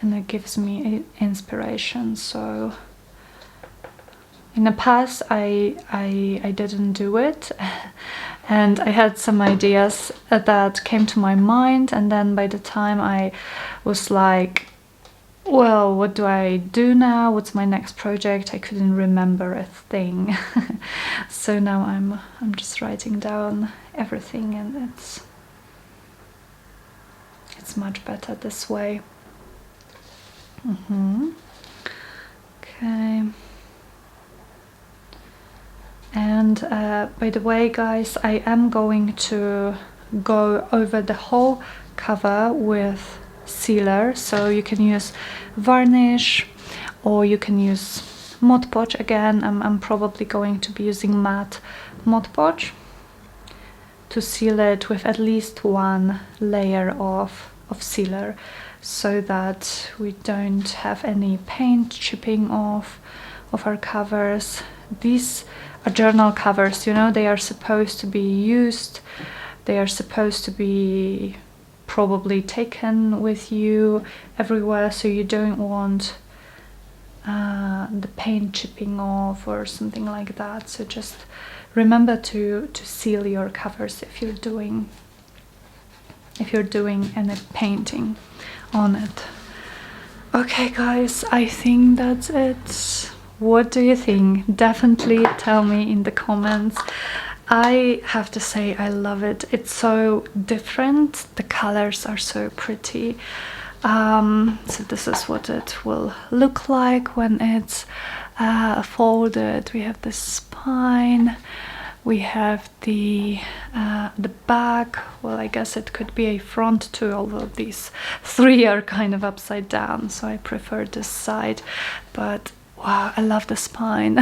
it gives me inspiration. So in the past I didn't do it, and I had some ideas that came to my mind, and then by the time I was like, well, what do I do now? What's my next project? I couldn't remember a thing. So now I'm just writing down everything, and it's much better this way. Okay. And by the way, guys, I am going to go over the whole cover with sealer, so you can use varnish or you can use Mod Podge again. I'm probably going to be using matte Mod Podge to seal it with at least one layer of sealer, so that we don't have any paint chipping off of our covers. These are journal covers, you know, they are supposed to be used, they are supposed to be probably taken with you everywhere, so you don't want the paint chipping off or something like that. So just remember to seal your covers if you're doing any painting on it. Okay guys, I think that's it. What do you think? Definitely tell me in the comments. I have to say I love it. It's so different, the colors are so pretty. So this is what it will look like when it's folded. We have the spine, we have the back. Well, I guess it could be a front too, although these three are kind of upside down, so I prefer this side. But wow, I love the spine.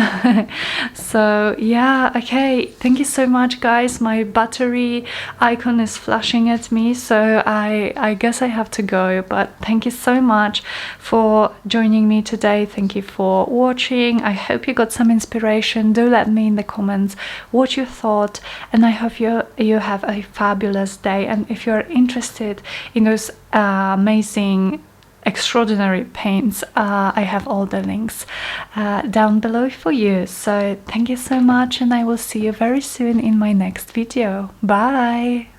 So yeah, okay, thank you so much guys. My battery icon is flashing at me, so I guess I have to go, but thank you so much for joining me today. Thank you for watching. I hope you got some inspiration. Do let me in the comments what you thought, and I hope you have a fabulous day. And if you're interested in those amazing extraordinary paints, I have all the links down below for you. So thank you so much, and I will see you very soon in my next video. Bye.